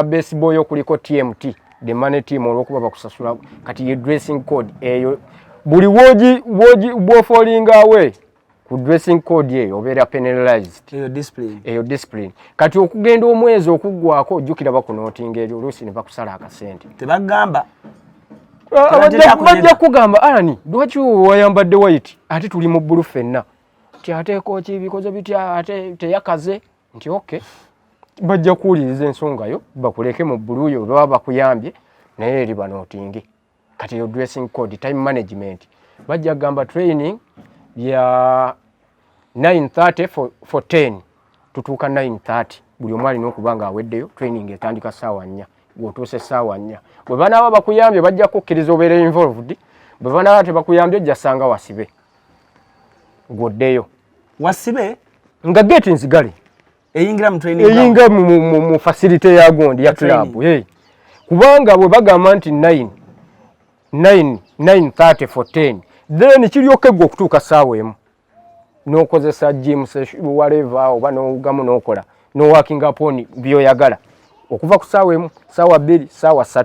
baseball yo kuliko TMT the money team olwokuba bakusasula kati ye dressing code eyo buli woji falling away ku dressing code eyo obeera penalized eyo discipline kati okugenda omwezi okugwako jukira bakunotinga eyo oluusi ne bakusala akasente tebagamba bajja kugamba ani lwaki wayambadde white ate tuli mu bbulu ffenna ti ate kochi bikoze bitya ate teyakaze nti okay bajja kuwuliriza ensonga yo bakuleke mu bbulu yo baba bakuyambye naye eri banotingi kati yo dressing code time management bajja gamba training ya 9:30 for 10 tutuuka 9:30 buli omwali n'okubanga aweddeyo training etandika ssaawa 4 gwotuuse ssaawa 4 bwe banaaba bakuyambye bajja kukkiriza obeere involved bwe banaaba tebakuyambye ojja ssanga wasibe gwoddeyo wasibe nga gate nzigale eyingira mu training eyinga mu facility ya gondi ya club kubanga bwe bagamba nti 9:30 for 10 then kiryoke gwe okutuuka ssaawa emu n'okozesa gym whatever oba n'ogamu n'okola no working upon byoyagala okuva ku ssaawa emu ssaawa 2 ssaawa 3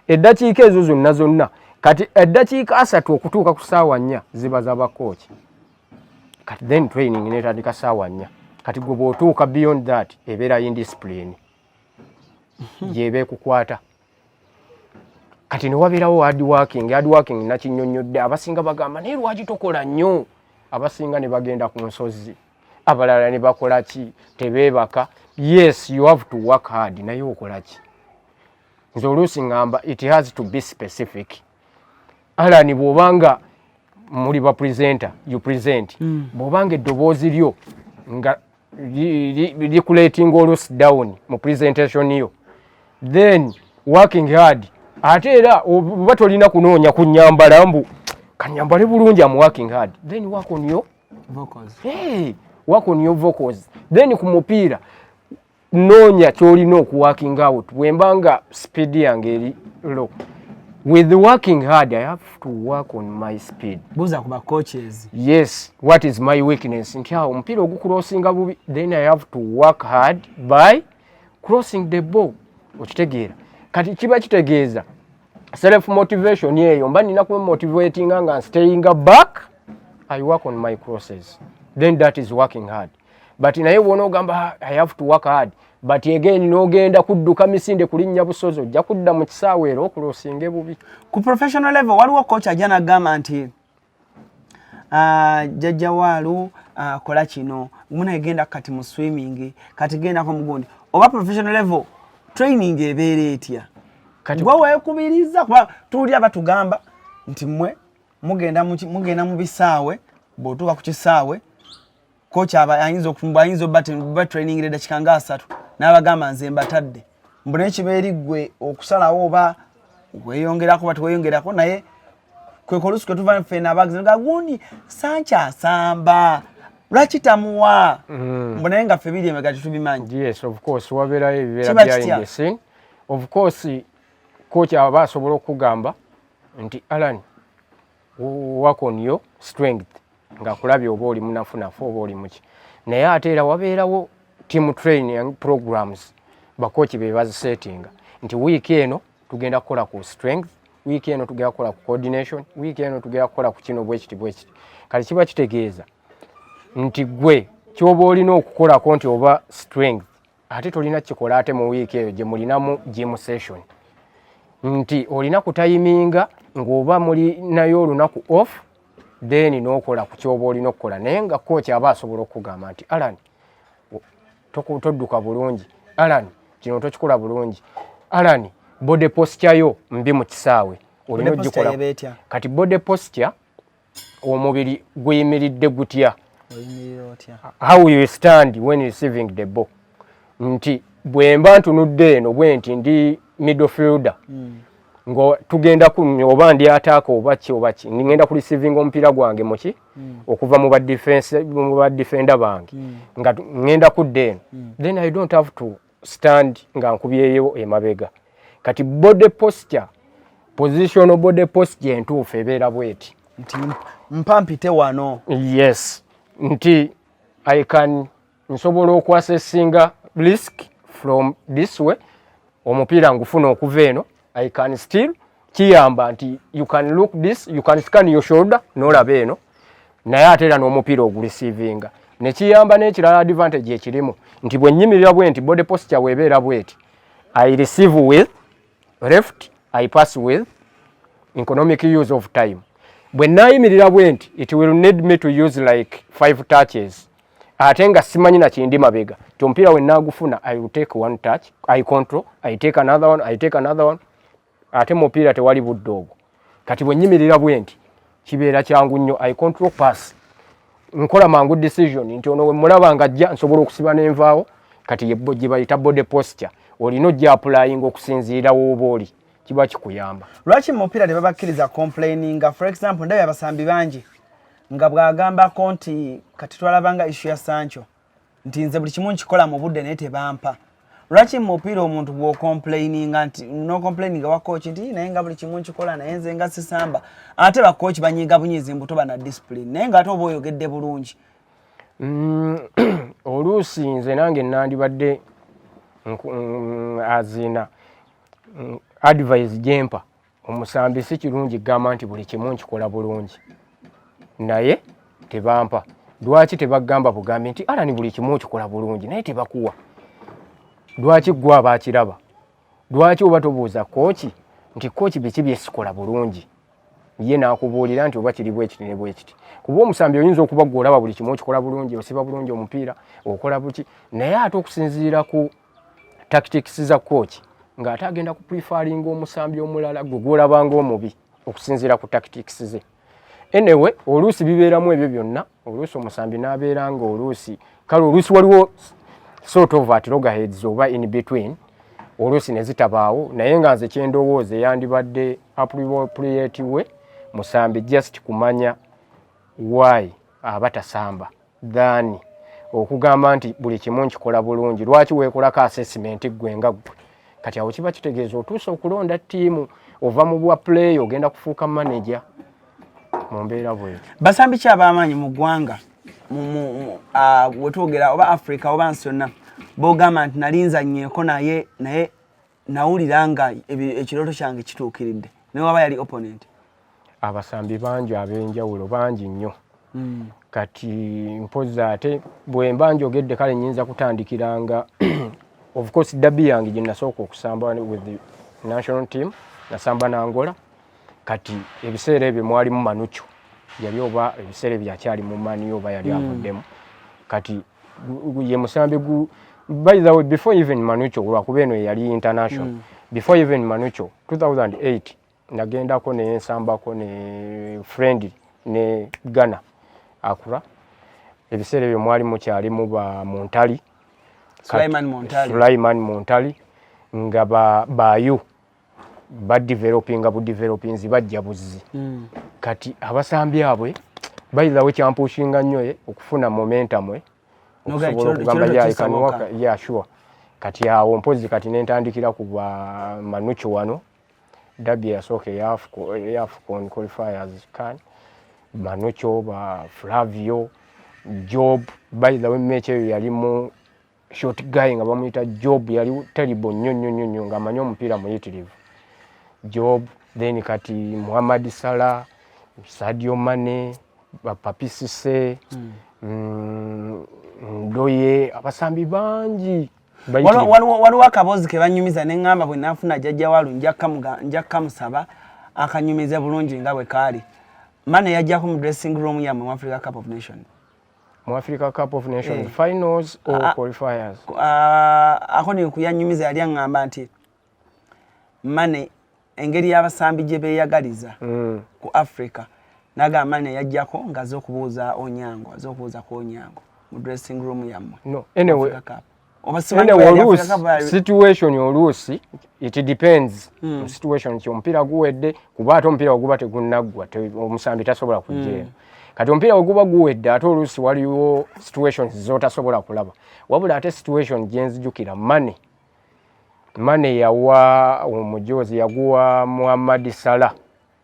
eddakiika ezo zonna kati eddakiika 3 okutuuka ku ssaawa 4 ziba z'abakooki kati then training netandika ssaawa 4 kati gwe bw'otuuka beyond that ebeera indiscipline gyebe kukwata kati ne wabeerawo hard working nakinnyonnyodde abasinga bagamba naye lwaki tokola nnyo abasinga ne bagenda ku nsozi abalala ne bakola ki tebeebaka yes you have to work hard naye okola ki nze oluusi ngamba it has to be specific alani bw'obanga muli ba presenter you present bw'obanga eddoboozi lyo nga likuleetinga oluusi down mu presentation yo then working hard ate era oba tolina kunoonya kunyambala mbu kanyambale bulungi am working hard then work on your vocals work on your vocals then ku mupiira noonya kyolina okuworking out bwembanga speed yange eri low with the working hard I have to work on my speed buza kuba coaches yes what is my weakness nti awo omupiira ogukrosinga bubi then I have to work hard by crossing the ball okitegeera kati kiba kitegeeza self motivation yeyo mba nina ku motivating nga staying back I work on my crosses then that is working hard but naye wona ogamba I have to work hard but again nogenda kudduka misinde kulinnya busozo ojja kudda mu kisaawe era okulosinga bubi ku professional level waliwo coach ajana gamba nti Jaja Walu kola kino muna egenda kati mu swimming kati genda ko mugundi oba professional level training ebeere etya kati gwe weekubiriza kuba tuli abatugamba nti mmwe mugenda mu bisaawe bw'otuuka ku kisaawe coach ayinza ayinza ba training reda kikanga 3 n'abagamba nze mbatadde mbone kibeeri gwe okusalawo oba weyongerako bati weyongerako naye kwe kolusu kwe tuva fena abagizenga gundi sancha asamba lwaki tamuwa mbone nga febiri emegati tubimanyi yes of course wabeera ebibera behind the scene of course coach aba asobola okugamba nti Alan work on your strength nga kulabye oba oli munafunafu oba oli muki naye ate era wabeerawo team training programs bakochi be bazisettinga nti week eno tugenda kukola ku strength week eno tugenda kukola ku coordination week eno tugenda kukola ku kino bwekiti kali kiba kitegeeza nti gwe kyoba olina okukola konti oba strength ate tolina kikola ate mu week eyo gye mulinamu gym session nti olina kutayiminga ng'oba muli nayo olunaku off then n'okola ku kyoba olina okukola naye nga coach aba asobola okugamba nti Alan todduka bulungi Alan kino tokikola bulungi Alan body posture yo mbi mu kisaawe olina ogikola kati body posture omubiri guyimiridde gutya how you stand when receiving the ball nti bwemba ntunudde eno bwe nti ndi midfielder ngo tugenda ku oba ndi ataka oba ki ngenda ku receiving omupiira gwange muki okuva mu ba defender bange nga ngenda ku den then I don't have to stand nga nkubyeyo emabega kati body posture positional body posture entuufu ebeera bweti nti mpampite wano yes nti I can nsobola okwasesinga risk from this way omupira ngufuna okuva eno I can still kiyamba nti you can look this, you can scan your shoulder n'olaba eno naye ate era n'omupira ogurisiivinga ne kiyamba n'ekirala advantage ekirimu nti bwe nnyimirira bwe nti body posture weebeera bweti I receive with left, I pass with economic use of time. Bwe nnayimirira bwe nti it will need me to use like 5 touches ate nga simanyi na kindi mabega ti omupiira we nnaagufuna I will take one touch, I control, I take another one, I take another one ate mupiira tewali budde obwo kati bwe nnyimirira bwe nti kibeera kyangu nnyo I control pass nkola mangu decision nti ono we mulaba nga ajja nsobola okusiba n'envaawo kati gye bayita body posture olina ojja applying okusinziira w'oba oli kiba kikuyamba. Lwaki mupiira tebabakkiriza complaininga for example ndabye abasambi bangi nga bw'agambako nti kati twalabanga issue ya Sancho nti nze buli kimu nkikola mu budde naye tebampa. Lwaki mupiira omuntu bw'ocomplaininga nti no complaininga wa coach nti naye nga buli kimu nkikola naye nze nga sisamba ate ba coach banyiga bunyizi mbuto bana discipline naye nga ate oba oyogedde bulungi. Oluusi nze nange nandibadde azina advice jempa omusambi si kirungi gamba nti buli kimu nkikola bulungi naye tebampa. Lwaki tebagamba bugambi nti Allan buli kimu nkikola bulungi naye tebakuwa? Lwaki gwe abakiraba? Lwaki oba tobuuza kooki nti kooki biki byesikola bulungi ye n'akubuulira nti oba kiri bwekiti ne bwekiti? Kuba omusambi oyinza okuba gwe olaba buli kimu okikola bulungi, osiba bulungi omupiira okola buki, naye ate okusinziira ku tactics za kooki ng'ate agenda ku preferring omusambi omulala gwe gw'olabanga omubi okusinziira ku tactics ze. Anyway, oluusi bibeeramu ebyo byonna, oluusi omusambi n'abeera nga oluusi kale oluusi waliwo sort of at loggerheads oba in between oluusi ne zitabaawo naye nga nze kyendowooza yandibadde appropriate we musambi just kumanya why abatasamba than okugamba nti buli kimu nkikola bulungi. Lwaki weekolako assessment gwe nga gwe? Kati awo kiba kitegeeza otuusa okulonda ttiimu ova mu bwa play ogenda kufuuka manager mu mbeera bwetyo. Basambi ki ab'amaanyi mu ggwanga wetwogera oba Africa oba nsi yonna b'ogamba nti nalinza nnyeeko naye nawulira nga ekirooto kyange kituukiridde naye waba yali opponent? Abasambi bangi ab'enjawulo bangi nnyo. Kati mpoza ate bwe mba njogedde kale nnyinza kutandikiranga of course dabi yange gye nasooka okusamba with the national team nasamba na Angola. Kati ebiseera ebyo mwalimu Manucho yali oba ebiseera byakyali mu mani oba yali avuddemu. Kati ye musambi by the way before even Manucho lwakuba eno yali international before even Manucho 2008 nagendako ne nsambako ne friend ne Ghana Accra. Ebiseera ebyo mwalimu kyalimu ba Montali Sulaiman Montali nga bayu developing bajja buzzi. Kati abasambi abwe by the way kyampushinga nnyo okufuna momentum okusobola okugamba yeah sure. Kati awo mpozi kati nentandikira ku bwa Manucho wano dabi yasooka ya AFCON qualifiers kan Manucho ba Flavio Job by the way match yalimu short guy nga bamuyita Job yali terrible nnyo nga amanyi omupiira muyitirivu Job. Then kati Muhammad Salah, Sadio Mane, Papi Cisse, Ndoye, abasambi bangi. Waliwo akabozi ke banyumiza ne ngamba bwe nafuna Jaja Walu njakka musaba akanyumiza bulungi nga bwe kali. Mane yajjako mu dressing room ya mu Africa Cup of Nations. Mu Africa Cup of Nations finals or qualifiers. Akoni kuyanyumiza yali ngamba nti Mane engeri y'abasambi gye beeyagaliza ku Africa nagamba ne yajjako ngaze okubuuza ku Onyango mu dressing room yammwe. No, anyway situation oluusi it depends situation ky'omupiira guwedde kuba ate omupiira oguba tegunnaggwa omusambi tasobola kujjeyo. Kati omupiira oguba guwedde ate oluusi waliwo situations z'otasobola kulaba wabula ate situation gye nzijukira Mane yawa omujozi yaguwa Muhammad Salah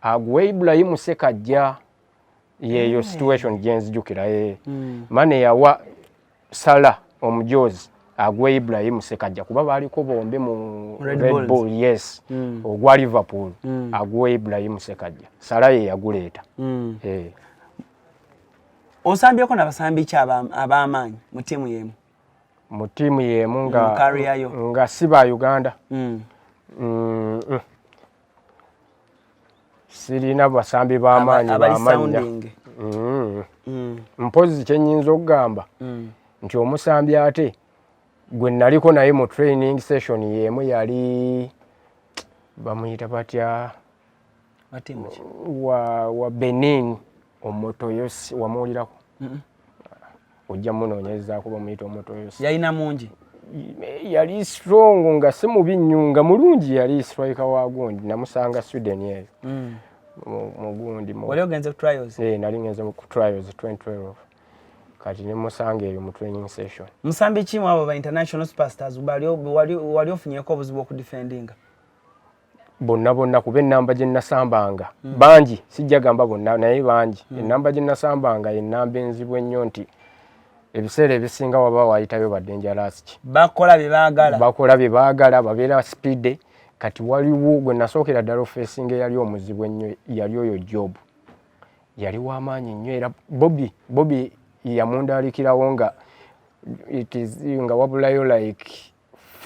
aguwa Ibrahim Sekajja yeyo situation gye nzijukira Mane yawa Salah omujozi agwe Ibrahim Sekajja kuba baliko bombe mu Red Bull yes ogwa Liverpool agwe Ibrahim Sekajja Salaye yaguleeta osambyeko n'abasambi ki ab'amaanyi mu ttiimu y'emu nga si ba Uganda sirina basambi b'amaanyi b'amanya mpozi kyenyinza okugamba nti omusambi ate gwe naliko naye mu training session y'emu yali bamuyita batya wa Benin omotoyosi wamuwulirako ojja munoonyerezaako bamuyita omotoyosi yalina mungi yali strong nga si mubi nnyo nga mulungi yali striker wa gundi namusanga Sweden eyo mu gundi wali ogenze ku trials nali ngenze ku trials 2012 kati ne musanga eyo mu training session musambi kimu abo ba international superstars wali ofunyeko obuzibu okudefendinga bonna kuba ennamba gye nasambanga bangi sijja gamba bonna naye bangi ennamba gye nasambanga ennamba enzibu ennyo nti ebiseera ebisinga waba wayitayo ba dangerous ki bakola bye baagala babeera speed kati waliwo gwe nasookera ddala ofeesinga eyali omuzibu ennyo yali oyo Job yali w'amaanyi nnyo era Bobby yamundaalikirawo nga nga wabulayo like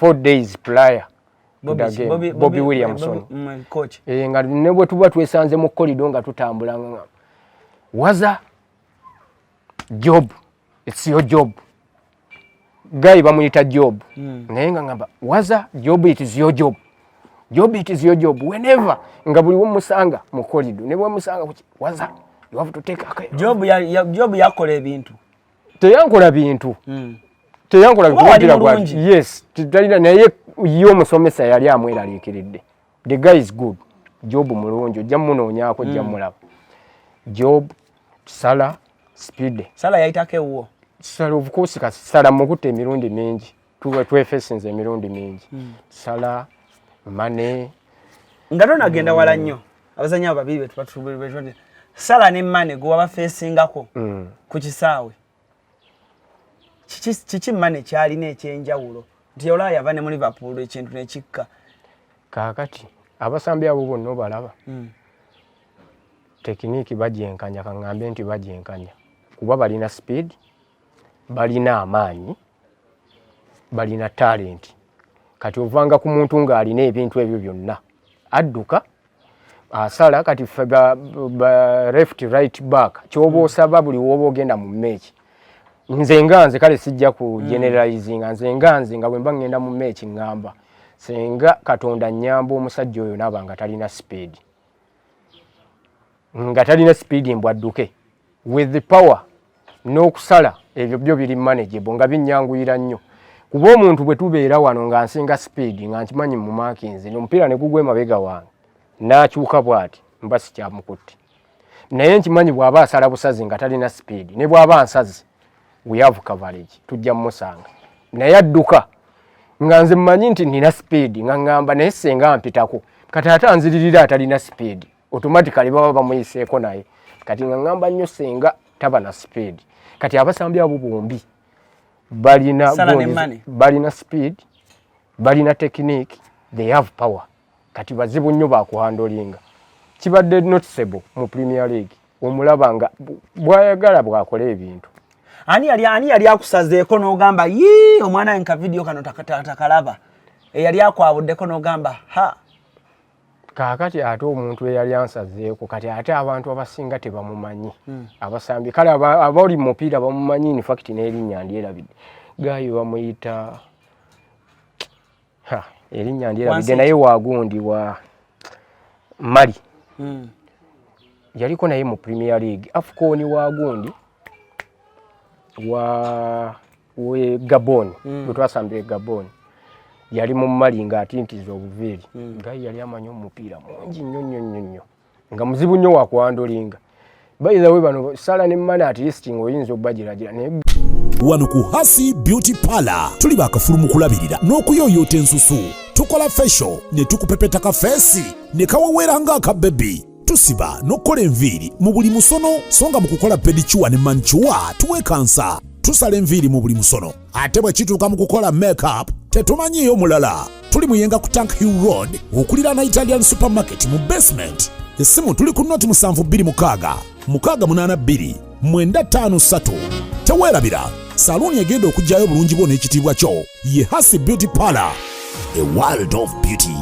4 days prior Bobby Williamson coach nga ne bwe tuba twesanze mu korido nga tutambula waza Job it's your job guy bamuyita Job naye nga ngamba waza Job it is your job whenever nga buli musanga mu korido ne bwe musanga waza you have to take care Job yakola ebintu teyankola bintu teyankola bintu yes tutalina naye yo omusomesa yali amweraliikiridde the guy is good Job mulungi ojja munoonyaako ojja mulaba Job sala speed sala yayitako ewuwo sala of course sala mukutte emirundi mingi twefesinze emirundi mingi sala mane nga tonagenda wala nnyo abazanyi abo babiri betubatuberetwate sala ne mane gwe wabafeesingako ku kisaawe kiki mane kyalina ekyenjawulo nti olaba yava ne mu Liverpool ekintu nekikka kaakati abasambi abo bonna obalaba tekiniiki bagyenkanya kaŋŋambe nti bagyenkanya kuba balina speed balina amaanyi balina talent kati ovanga ku muntu ng'alina ebintu ebyo byonna adduka asala kati left right back kyoba osaba buli woba ogenda mu meeki nze kale sijja ku generalizinga nze nga bwe mba ngenda mu meeki ngamba senga Katonda nnyamba omusajja oyo naaba nga talina speed mbwadduke with the power n'okusala ebyo byo biri manageable nga binnyanguyira nnyo kuba omuntu bwe tubeera wano nga nsinga speed nga nkimanyi mu maakinzi n'omupiira ne gugwa emabega wange n'akyuka bw'ati mba sikyamukutte naye nkimanyi bw'aba asala busazi nga talina speed ne bw'aba nsazi we have coverage tujja mmusanga naye adduka nga nze mmanyi nti nina speed nga ngamba naye senga mpitako kati ate anziririra atalina speed automatically baba bamuyiseeko naye kati nga ngamba nnyo senga taba na speed kati abasambi abo bombi balina speed balina technique they have power kati bazibu nnyo bakuhandolinga kibadde noticeable mu Premier League omulaba nga bwayagala bwakola ebintu ani yali akusazeeko n'ogamba omwana nka video kano takalaba eyali akwabuddeko n'ogamba kaakati ate omuntu eyali ansazeeko kati ate abantu abasinga tebamumanyi abasambi kale abali mupiira bamumanyi in fact n'erinnya ndyerabidde gayo bamuyita erinnya ndyerabidde naye wagundi wa Mali yaliko naye mu Premier League AFCON wagundi we Gabon bwetwasambye Gabon yali mu Mali nga atintiza obuviiri gayi yali amanyi omupiira mungi nnyo nga muzibu nnyo wakuhandolinga by the way bano sala ne mana at least ngoyinza okubagiragira naye wano ku Hasi Beauty Parlor tuli bakafulumu kulabirira n'okuyooyoota ensusu tukola facial ne tukupepeta ka face ne kawawera nga aka baby tusiba n'okukola enviiri mu buli musono songa mu kukola pedicure ne manicure tuwekansa tusala enviiri mu buli musono ate bwe kituuka mu kukola make-up tetumanyiiyo mulala. Tuli muyenga ku Tank Hill Road okuliraana Italian Supermarket mu basement. Essimu tuli ku noti 7266 682 953. Teweerabira, saluuni egenda okujjayo bulungi bwo n'ekitiibwa kyo ye Hasi Beauty Parlor, a world of beauty.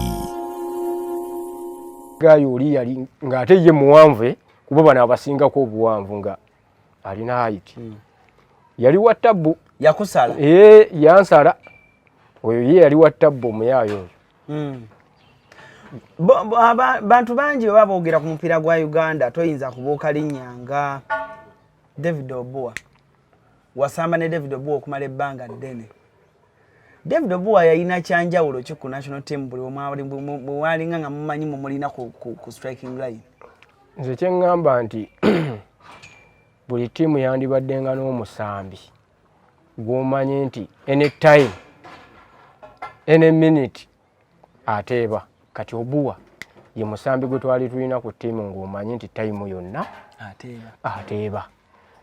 Gayo oli yali ng'ate ye muwanvu kuba bano abasingako obuwanvu nga alina height. Yali wa tabbu yakusala yansala oyo ye yali wa tabbu omuyaayo oyo. Bantu bangi bwe boogera ku mupiira gwa Uganda toyinza kubuuka linnya nga David Obuwa. Wasamba ne David Obuwa okumala ebbanga ddene. David Obuwa yalina kyanjawulo ki ku national team buli mwalinga nga mumanyi mulina ku striking line? Nze kye ngamba nti buli tiimu yandibaddenga n'omusambi gw'omanyi nti anytime any minute ateeba. Kati Obuwa ye musambi gwe twali tulina ku tiimu ng'omanyi nti time yonna ateeba.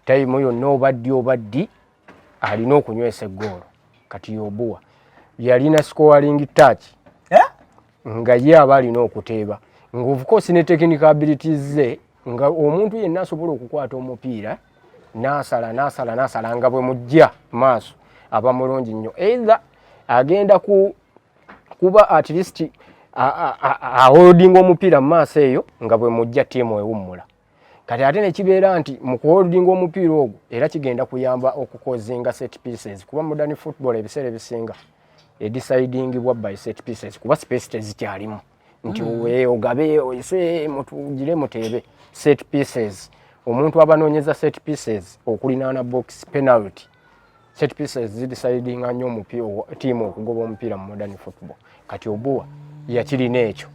Time yonna obaddi alina okunywesa eggoolo. Kati Obuwa yalina scoring touch nga ye aba alina okuteeba nga of course ne technical abilities ze nga omuntu yenna asobola okukwata omupiira n'asala nga bwe mujja maaso aba mulungi nnyo. Either agenda kuba at least holding omupiira mu maaso eyo nga bwe mujja tiimu ewummula. Kati ate ne kibeera nti mu holding omupiira ogwo era kigenda kuyamba okukozinga set pieces kuba modern football ebiseera ebisinga decidingibwa by set pieces kuba space tezikyalimu nti ogabe oyise mutugire muteebe set pieces. Omuntu abanoonyeza set pieces okulinaana box penalty set pieces zidecidinga nnyo omupiira tiimu okugoba omupiira mu modern football. Kati Obuwa yakirina ekyo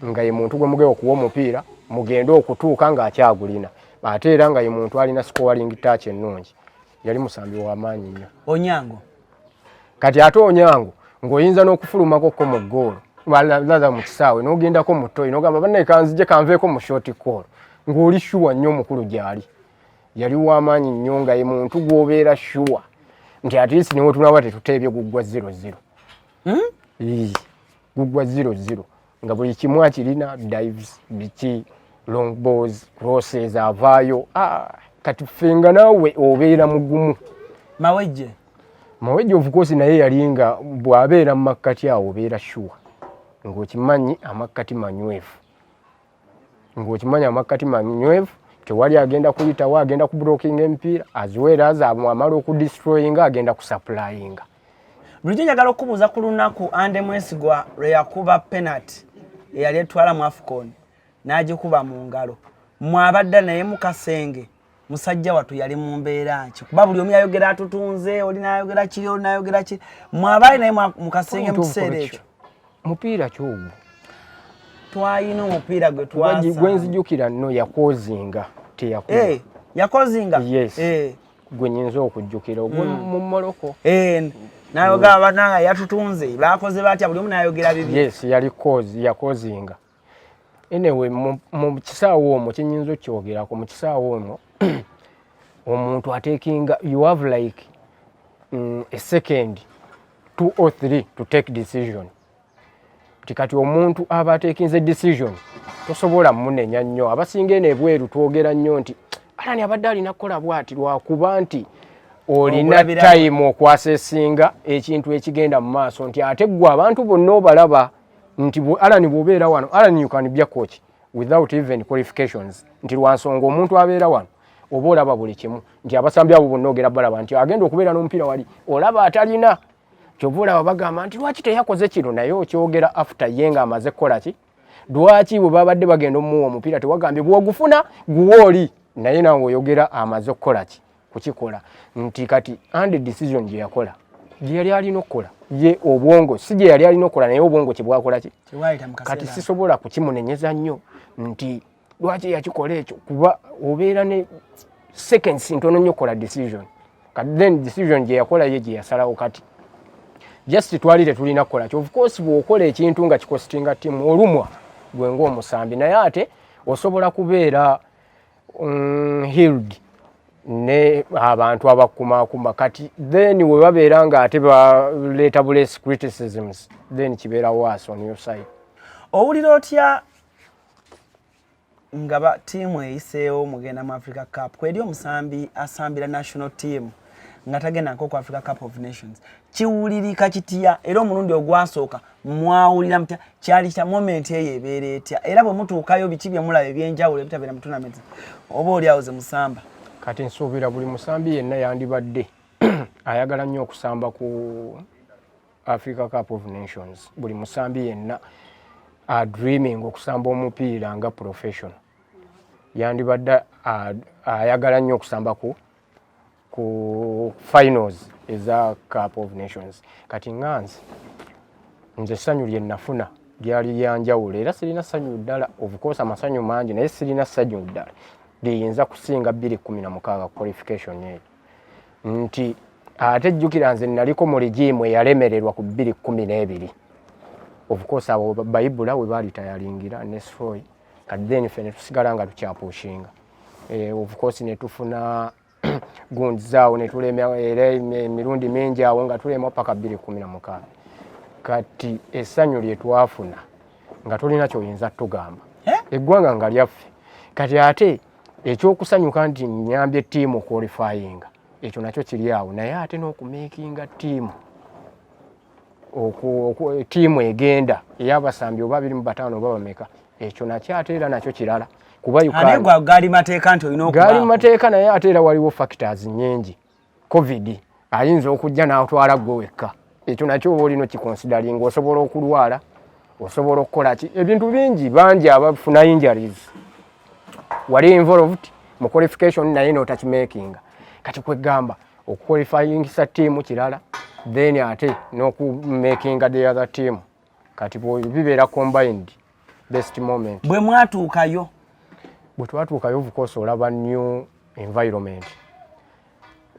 nga ye muntu gwe mugewa okuwa omupiira mugende okutuuka ng'akyagulina ate era nga ye muntu alina scoring touch ennungi. Yali musambi w'amaanyi nnyo. Onyango kati ate Onyango ng'oyinza n'okufulumako ko mu ggoolo balaza mu kisaawe n'ogendako mu ttoyi n'ogamba bannaye kanzije kanveeko mu short call ng'oli shuwa nnyo omukulu gy'ali. Yali w'amaanyi nnyo nga ye muntu gw'obeera shuwa nti at least niwe tunaba tetuteebye guggwa 0-0. Guggwa 0-0 nga buli kimu akirina dives biki long balls crosses avaayo. Kati ffenga naawe obeera mugumu. Mawejje of course naye yali nga bw'abeera mu makkati awo obeera shuwa ng'okimanyi amakkati manywevu tewali agenda kuyitawo agenda ku blocking empiira as well as amala okudestroyinga agenda ku supplyinga. Bulijjo njagala okubuuza ku lunaku Ande Mwesigwa lwe yakuba penalty eyali etwala mu AFCON n'agikuba mu ngalo. Mwabadde naye mu kasenge musajja watu yali mu mbeera ki? Kuba buli omu yayogera atutunze oli n'ayogera kiri oli n'ayogera ki? Mwabaali naye mu kasenge mu kiseera ekyo? Mupiira ky'ogwo twayina omupiira gwe twasa gwe nzijukira nno yakozinga teyakuba. Yakozinga? Yes. Gwe nyinza okujjukira ogwo mu Morocco. N'ayogera bananga yatutunze baakoze batya buli omu n'ayogera bibi. Yes, yakozinga. Anyway mu kisaawe omwo kinyinza okyogerako mu kisaawe omwo omuntu atekinga you have like a second 2 or 3 to take decision. Kati omuntu aba atekinze decision tosobola munenya nnyo. Abasinga eno ebweru twogera nnyo nti alani abadde alina kukola bwati lwakuba nti olina time okwasesinga ekintu ekigenda mu maaso nti ate gwe abantu bonna obalaba nti alani bw'obeera wano alani you can be a coach without even qualifications nti lwansonga omuntu abeera wano oba olaba buli kimu nti abasambi abo bonna ogera balaba nti agenda okubeera n'omupiira wali olaba atalina kyova olaba bagamba nti lwaki teyakoze kino naye okyogera after ye nga amaze kukola ki lwaki bwe babadde bagenda omuwa omupiira tewagambye bw'ogufuna guwe oli naye nawe oyogera amaze okukola ki kukikola nti kati and decision gye yakola gye yali alina okukola ye obwongo si gye yali alina okukola naye obwongo kye bwakola ki kati sisobola kukimunenyeza nnyo nti lwaki yakikola ekyo kuba obeera ne seconds ntono nnyo okukola decision kati then decision gye yakola ye gye yasalawo kati just twali tetulina kukola ki of course bw'okola ekintu nga kikostinga timu olumwa gwe ng'omusambi naye ate osobola kubeera healed ne abantu abakumakuma kati then we babeera nga ate baleeta bulesi criticisms then kibeera worse on your side. Owulira otya nga tiimu eyiseewo mugenda mu Africa Cup kweri omusambi asambira national team nga tagenda nko ku Africa Cup of Nations kiwulirika kitya era omulundi ogwasooka mwawulira mutya kyali kya moment eyo ebeera etya era bwe mutuukayo biki bye mulaba ebyenjawulo ebitabeera mu tournament oba oli awo ze musamba kati nsuubira buli musambi yenna yandibadde ayagala nnyo okusamba ku Africa Cup of Nations buli musambi yenna dreaming okusamba omupiira nga professional yandibadde ayagala nnyo okusamba ku finals eza Cup of Nations kati nganze nze ssanyu lye nafuna lyali lyanjawulo era sirina ssanyu ddala of course amasanyu mangi naye sirina ssanyu ddala liyinza kusinga 2016 qualification yeyo nti ate jjukira nze naliko mu ligimu eyalemererwa ku 2012 of course abo bayibula we baali tayalingira nesroy kati then fene tusigala nga tukyapushinga of course ne tufuna gundi zaawo ne tulema era emirundi mingi awo nga tulema paka 2016 kati essanyu lye twafuna nga tulina kyoyinza tugamba eggwanga nga lyaffe kati ate ekyokusanyuka nti nyambye ttiimu qualifying ekyo nakyo kiri awo naye ate n'okumakinga ttiimu ttiimu egenda ey'abasambi oba 25 oba bameka ekyo nakyo ate era nakyo kirala kuba Uganda gaali mateeka nti olina okuba gaali mateeka naye ate era waliwo factors nnyingi covid ayinza okujja n'atwala gwe wekka ekyo nakyo oba olina kiconsidering osobola okulwala osobola okukola ki ebintu bingi bangi abafuna injuries wali involved mu qualification naye n'otakimakinga kati kwegamba okuqualifyingisa ttiimu kirala then ate n'okumakinga the other team kati bibeera combined best moment bwe mwatuukayo bwe twatuukayo of course olaba new environment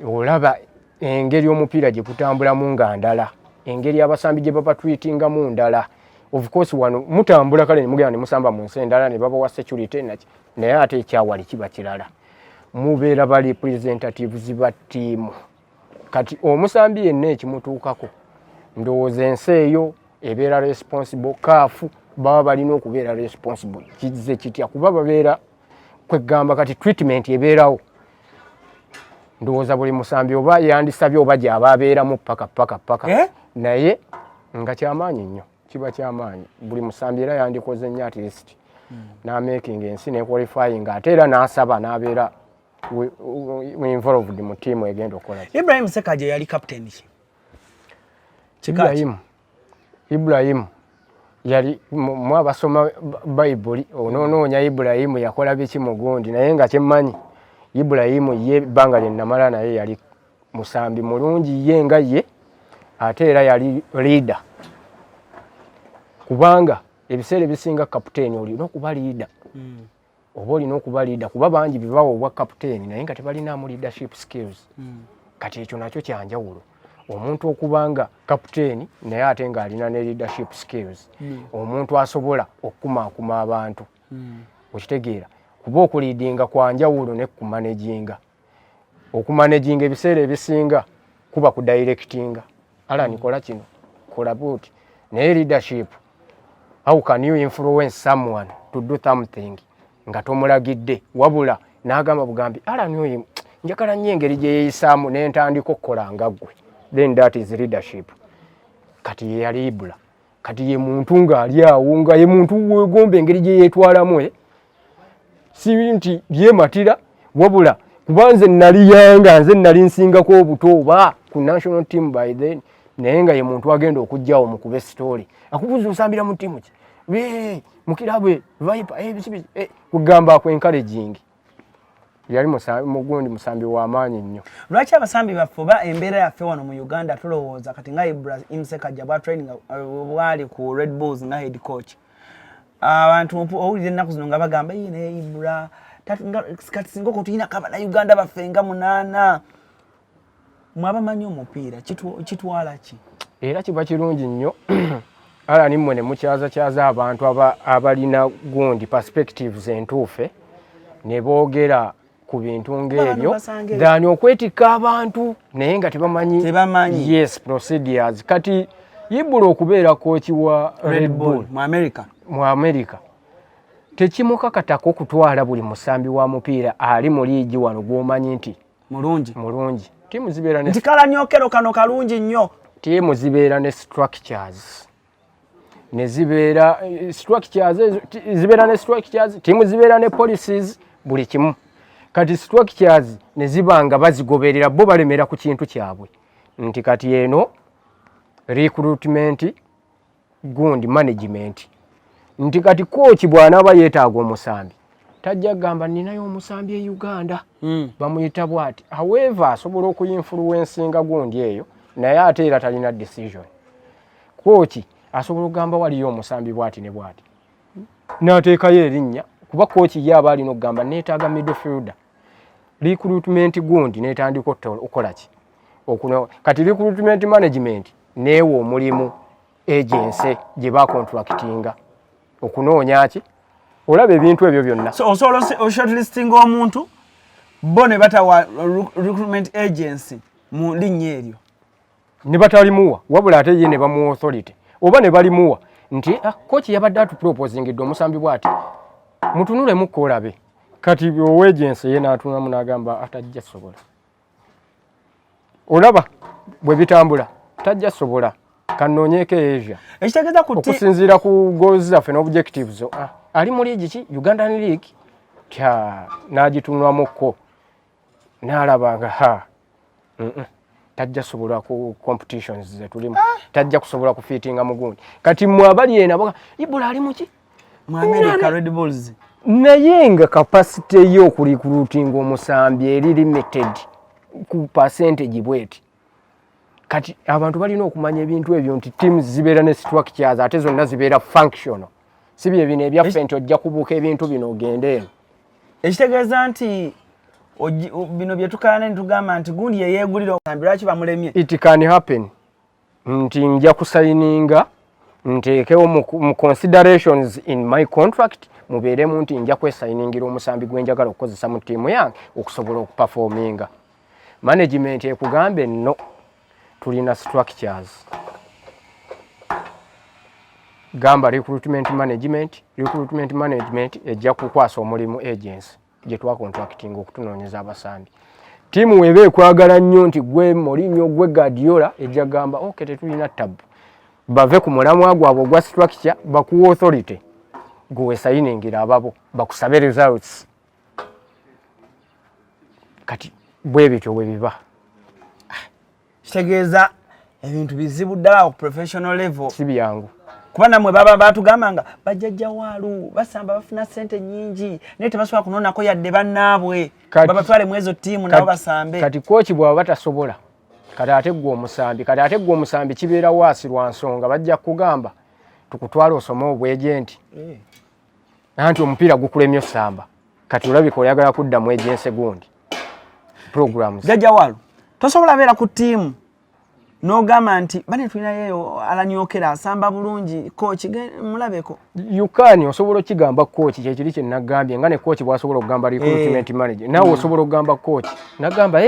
olaba engeri omupiira gye kutambulamu nga ndala engeri abasambi gye baba tweetingamu ndala of course wano mutambula kale ne mugenda ne musamba mu nsi endala ne babawa security naye ate ekyawali kiba kirala mubeera ba representatives ba ttiimu kati omusambi yenna ekimutuukako ndowooza ensi eyo ebeera responsible kaafu baba balina okubeera responsible kize kitya kuba babeera kwegamba kati treatment ebeerawo ndowooza buli musambi oba yandisabye oba gy'aba abeeramu paka naye nga kyamaanyi nnyo kiba kyamaanyi buli musambi era yandikoze nnyo at least n'amaking ensi nequalifying ate era n'asaba n'abeera involved mu ttiimu egenda okukola Ibrahim Sekaje yali captain Ibrahim yali mu abasoma Bible onoonya Ibrahim yakola biki mu gundi naye nga kyemmanyi Ibrahim ye bbanga lye namala naye yali musambi mulungi ye nga ye ate era yali leader kubanga ebiseera ebisinga kapiteeni olina okuba leader oba olina okuba leader kuba bangi bibawa obwa kapiteeni naye nga tebalinamu leadership skills kati ekyo nakyo kyanjawulo omuntu okubanga kapiteeni naye ate ng'alina ne leadership skills omuntu asobola okukumaakuma abantu okitegeera kuba okuliidinga kwanjawulo ne kumanaginga okumanaginga ebiseera ebisinga kuba kudirectinga Alan kola kino kola buti naye leadership how can you influence someone to do something nga tomulagidde wabula n'agamba bugambi Alan oyo njagala nnyo engeri gye yeeyisaamu n'entandika okukola nga ggwe then that is leadership kati ye yali Ibula kati ye muntu ng'ali awo nga ye muntu wegomba engeri gye yeetwalamu si nti byematira wabula kuba nze nali yanga nze nali nsingako obuto oba ku national team by then naye nga ye muntu agenda okujjawo mukube story akubuuza osambira mu ttiimu ki mukirabwe viper biki kugamba encouraging yali mugundi musambi w'amaanyi nnyo lwaki abasambi baffe oba embeera yaffe wano mu Uganda tulowooza kati nga Ibrahim Sekaja bwa training bwali ku Red Bulls nga head coach abantu owulira ennaku zino nga bagamba naye Ibra kati singa tulina kaba na Uganda baffe nga 8 mwabamanyi omupiira kitwala ki era kiba kirungi nnyo Alan mmwe ne mukyaza abantu abalina gundi perspectives entuufe ne boogera ku bintu ng'ebyo than okwetikka abantu naye nga tebamanyi yes procedures. Kati Ibula okubeera kooki wa Red Bull mu America tekimukakatako okutwala buli musambi wa mupiira ali mu liigi wano gw'omanyi nti mulungi. Tiimu zibeera nti kalanyokero kano kalungi nnyo. Tiimu zibeera ne structures. Ne zibeera structures, tiimu zibeera ne policies buli kimu. Kati structures ne zibanga bazigoberera bo balemera ku kintu kyabwe. Nti kati eno recruitment gundi management. Nti kati coach bw'anaaba yeetaaga omusambi tajja gamba ninayo omusambi e Uganda bamuyita bwati. However asobola okuyinfluencinga gundi eyo naye ate era talina decision. Coach asobola okugamba waliyo omusambi bwati ne bwati n'ateekayo erinnya kuba coach ye aba alina okugamba neetaaga midfielder. Recruitment gundi neetandika okukola ki kati recruitment management neewo omulimu agency gye bacontractinga okunoonya ki olaba ebintu ebyo byonna. So osobola shortlisting omuntu bo ne batawa recruitment agency mu linnya eryo ne batalimuwa wabula ate ye ne bamu authority oba ne balimuwa nti coach yabadde atuproposingidde omusambi bwati mutunule mukkolabe. Kati owegensi ye n'atunamu n'agamba atajja sobola. Olaba bwe bitambula tajja sobola kanoonyeeko Asia ekitegeeza ku okusinziira ku goals zaffe n'objectives ali mu liigi ki Ugandan League n'agitunulwamukko n'alaba nga tajja sobola ku competitions ze tulimu tajja kusobola kufiitinga mugundi. Kati mmwe abali eno Ibula ali mu ki mu America Red Bulls naye nga capacity y'okurecruiting omusambi eri limited ku percentage bweti. Kati abantu balina okumanya ebintu ebyo nti teams zibeera ne structures ate zonna zibeera functional. Si bye bino ebyaffe nti ojja kubuuka ebintu bino ogende eno. Ekitegeeza nti bino bye tukaana ne tugamba nti gundi ye yeegulira omusambi lwaki bamulemye. It can happen nti nja kusayininga nteekewo mu considerations in my contract mubeeremu nti nja kwesayiningira omusambi gwe njagala okukozesa mu ttiimu yange okusobola okuperforminga. Management ekugambe no tulina structures. Gamba recruitment management ejja kukwasa omulimu agency gye twacontracting okutunoonyeza abasambi. Ttiimu weba ekwagala nnyo nti gwe Mourinho gwe Guardiola ejja gamba okay tetulina tabu bave ku mulamwa gwabwe ogwa structure bakuwa authority gwe sayiningira ababo bakusabe results. Kati bwe bityo bwe biba. Kitegeeza ebintu bizibu ddala ku professional level si byangu kuba namwe baba batugambanga bajjajja Walu basamba bafuna sente nnyingi naye tebasobola kunoonako yadde bannaabwe babatwale mu ezo ttiimu nabo basambe. Kati kooki bw'aba batasobola kati ate gwe omusambi kibeera waasi lwa nsonga bajja kugamba tukutwala osome obwejenti anti omupiira gukulemye osamba kati olabika oyagala kudda mu ejensi gundi programs. Jajja Walu tosobola beera ku ttiimu n'ogamba nti bane tulinayo alanyokera asamba bulungi coach mulabeko. You can osobola okigamba coach kyekiri kye nagambye nga ne coach bw'asobola okugamba recruitment manager naawe osobola okugamba coach nagamba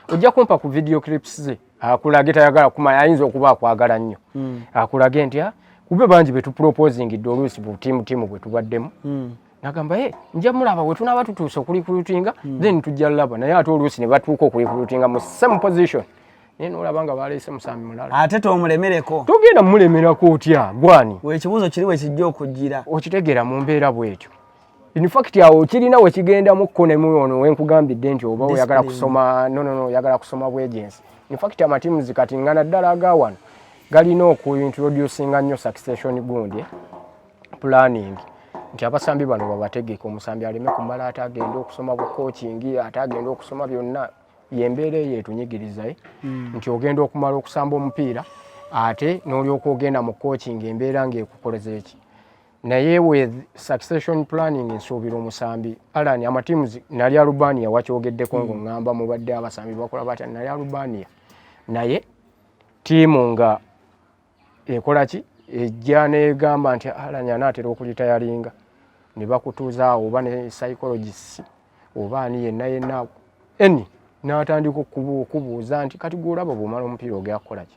ojja kumpa ku video clips ze akulage tayagala kumanya ayinza okuba akwagala nnyo akulage nti kube bangi betuproposingidde oluusi bu tiimu bwe tubaddemu nagamba nja mulaba we tunaaba tutuuse okurecruitinga then tujja laba naye ate oluusi ne batuuka okurecruitinga mu same position naye n'olaba nga baleese musambi mulala ate tomulemereko togenda mmulemerako otya gwani wekibuuzo kiri we kijja okujjira okitegeera mu mbeera bwetyo. In fact awo kirina we kigendamukko ne muyono wenkugambidde nti oba oyagala kusoma oyagala kusoma bwegensi. In fact amatiimu zikatingana ddala agawano galina okuintroducinga nnyo succession gundi planning nti abasambi bano babategeka omusambi aleme kumala ate agenda okusoma bu coaching ate agenda okusoma byonna yembeera eyo etunyigiriza nti ogenda okumala okusamba omupiira ate n'olyoka ogenda mu coaching embeera ng'ekukoleza eki. Naye with succession planning nsuubira omusambi Alani amatiimu nali Albania wakyogeddeko ng'oŋŋamba mubadde abasambi bakola batya nali Albania naye ttiimu nga ekola ki ejja negamba nti Alani anaatera okulitayalinga ne bakutuuza awo oba ne psychologist oba ani yenna eni n'atandika okubuuza nti kati gw'olaba bw'omala omupiira ogera kukola ki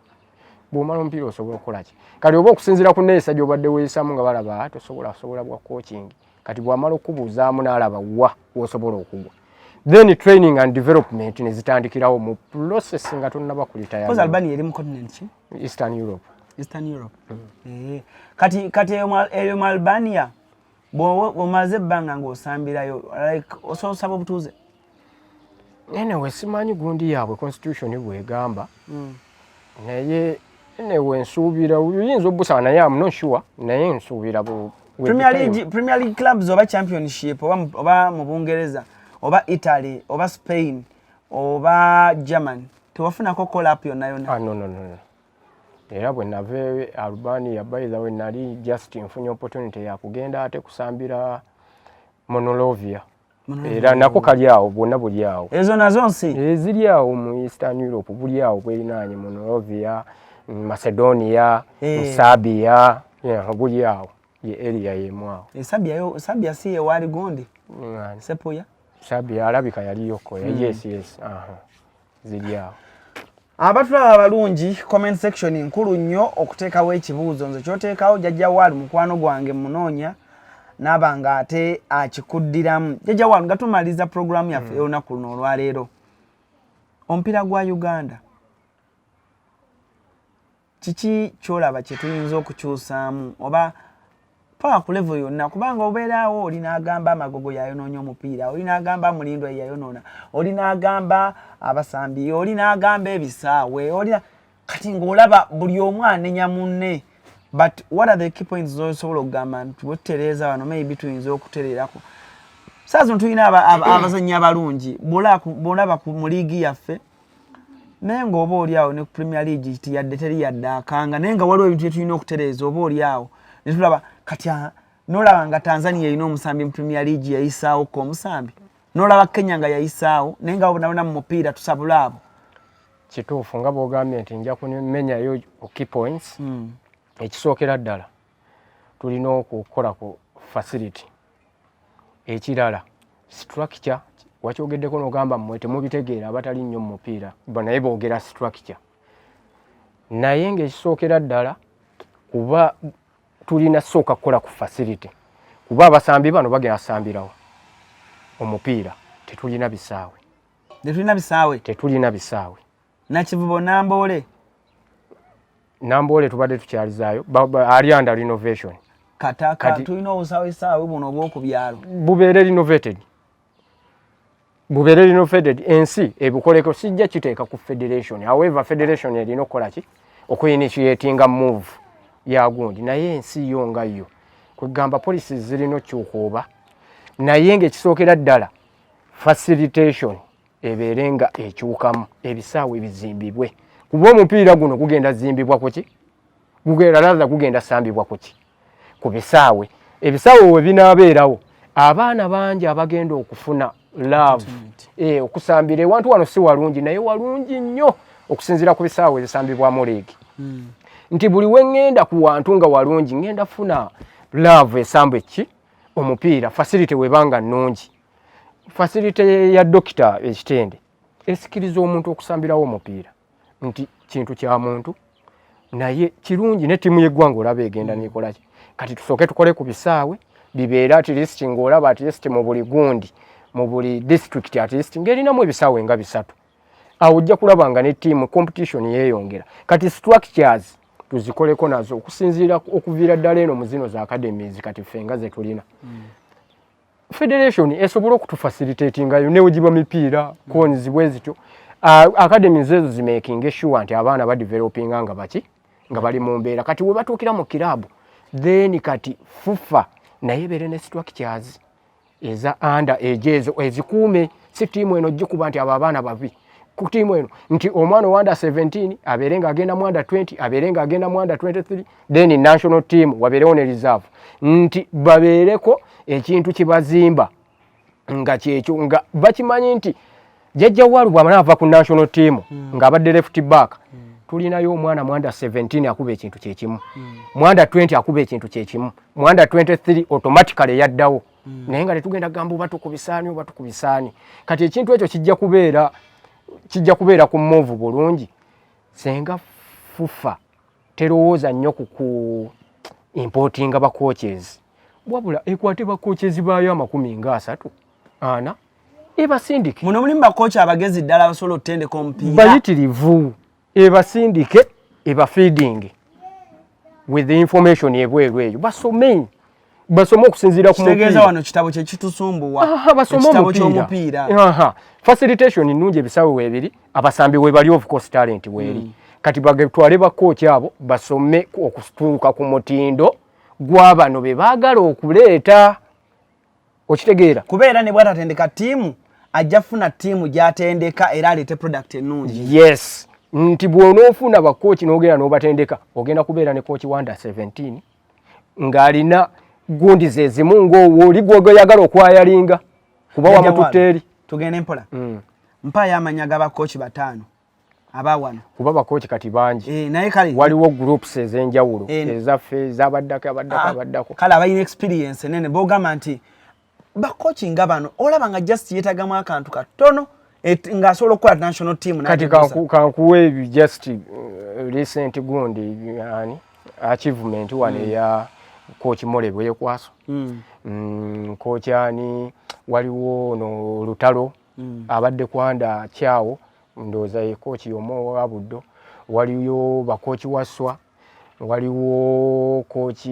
bw'omala omupiira osobola okukola ki kati oba okusinziira ku neeyisa gy'obadde weeyisamu nga balaba tosobola bwa coaching kati bw'amala okubuuzaamu n'alaba wa w'osobola okugwa then training and development ne zitandikirawo mu process nga tonnaba kulitaya because Albania eri mu continent ki Eastern Europe kati eyo mu Albania bw'omaze ebbanga ng'osambirayo like osaba obutuuze anyway simanyi gundi yaabwe constitution bw'egamba naye anyway nsuubira oyinza obusaba naye I'm not sure naye nsuubira Premier League clubs oba championship oba mu Bungereza oba Italy oba Spain oba Germany tewafunako call up yonna no era bwe nave Albania by the way nali just nfunye opportunity ya kugenda ate kusambira Monolovia era nako kali awo bwonna buli awo ezo nazo nsi ziri awo mu Eastern Europe buli awo bwerinaanye Monolovia Macedonia Serbia buli awo ye area yemu awo Serbia si ewali gundi Sepoya Serbia alabika yaliyoko yes ziri awo abatulaba abalungi comment section nkulu nnyo okuteekawo ekibuuzo nze kyoteekawo Jaja Walu mukwano gwange munoonya n'abanga ate akikuddiramu Jaja Walu nga tumaliza programu yaffe y'olunaku luno olwaleero omupiira gwa Uganda kiki kyolaba kye tuyinza okukyusaamu oba paka ku level yonna kubanga obeerawo oli n'agamba amagogo yayonoonya omupiira oli n'agamba mulindwa yayonoona oli n'agamba abasambi oli n'agamba ebisaawe oli kati ng'olaba buli omu anenya munne but what are the key points z'osobola okugamba nti bwetutereeza wano maybe tuyinza okutereerako saa zino tulina abazannyi abalungi bw'olaba mu liigi yaffe naye ng'oba oli awo ne ku Premier League tiyadde teri yadde akanga naye nga waliwo ebintu bye tulina okutereeza oba oli awo ne tulaba kati nolaba nga Tanzania yina omusambi mu Premier League yayisaawo ko omusambi nolaba Kenya nga yayisaawo naye nga bona mu mupiira tusabula abo kituufu nga bw'ogambye nti nja kumenyayo key points ekisookera ddala tulina okukola ku facility ekirala structure wakyogeddeko n'ogamba mmwe temubitegeera abatali nnyo mu mupiira naye boogera structure naye ng'ekisookera ddala kuba tulina sooka kukola ku facility kuba abasambi bano bagenda kusambirawo omupiira tetulina bisaawe nakivubo namboole tubadde tukyalizaayo ali under renovation kataka tulina obusaawe buno obw'oku byalo bubeere renovated ensi ebukoleko sijja kiteeka ku federation however federation erina okukola ki okuyinitiatinga move yagundi naye ensi yo nga yo kwegamba policies zirina okyukooba naye ng'ekisookera ddala facilitation ebeere nga ekyukamu ebisaawe bizimbibwe kuba omupiira guno gugenda zimbibwa kuki gugenda sambibwa kuki ku bisaawe ebisaawe we binaabeerawo abaana bangi abagenda okufuna love okusambira ewantu wano si walungi naye walungi nnyo okusinziira ku bisaawe ebisambibwamu leegi nti buli we ngenda ku wantu nga walungi ngenda funa love esambu eki omupiira facility webanga nnungi facility ya dokita ekitende esikiriza omuntu okusambirawo omupiira nti kintu kya muntu naye kirungi ne tiimu y'eggwanga olaba egenda nekola ki kati tusooke tukole ku bisaawe bibeera at least ng'olaba at least mu buli gundi mu buli district at least ng'erinamu ebisaawe nga 3 awo ojja kulaba nga ne tiimu competition yeeyongera kati structures tuzikoleko nazo okusinziira okuviira ddala eno mu zino za academies kati ffe nga ze tulina federation esobola okutufacilitatingayo newegiba mipiira cones bwe zityo academies ezo zimaking sure nti abaana badevelopinga nga baki nga bali mu mbeera kati we batuukira mu kirabu then kati fufa naye beere ne structures eza under ejezo ezikuume si tiimu eno gikuba nti abo abaana babi ku tiimu eno nti omwana wa under 17 abeere nga agenda mu under 20 abeere nga agenda mu under 23 then national team wabeerewo ne reserve nti babeereko ekintu kibazimba nga kyekyo nga bakimanyi nti Jaja Walu bw'amala ava ku national team ng'abadde left back tulinayo omwana mu under 17 akuba ekintu kyekimu mu under 20 akuba ekintu kyekimu mu under 23 automatically yaddawo naye nga tetugenda gamba oba tukubisaani kati ekintu ekyo kijja kubeera ku move bulungi senga fufa terowooza nnyo ku importinga ba coaches wabula ekwate ba coaches baayo 30 ebasindike muno mulimu ba coach abagezi ddala abasobola otendeka omupiira bayitirivu ebasindike feeding with the information ebweru eyo basome okusinziira ku mupiira kitegeeza wano kitabo kye kitusumbuwa ekitabo ky'omupiira facilitation nnungi ebisawe weebiri abasambi we bali of course talent weeri kati bagetwale ba coach abo basome okutuuka ku mutindo gw'abano be baagala okuleeta okitegeera kubeera ne bwatatendeka tiimu ajja funa tiimu gy'atendeka era aleete product ennungi yes nti bw'onoofuna bakooki n'ogenda n'obatendeka ogenda kubeera ne kooki wanda 17 ng'alina gundi ze zimu ng'oli gw'oyagala okwayalinga kuba wamututte eri tugende mpola mpaayo amanya g'abakooki 5 abawano kuba bakooki kati bangi naye kale waliwo groups ez'enjawulo ezaffe abaddako kale abalina experience enene boogamba nti bakooki nga bano olaba nga just yeetagamu akantu katono ng'asobola okukola national team kati kankuwe just recent gundi achievement wano eya coach Molebwe Yekwaso coach ani waliwo no Lutalo abadde kwanda kyawo ndooza ye coach yomo wabuddo waliyo bakochi waswa waliwo coach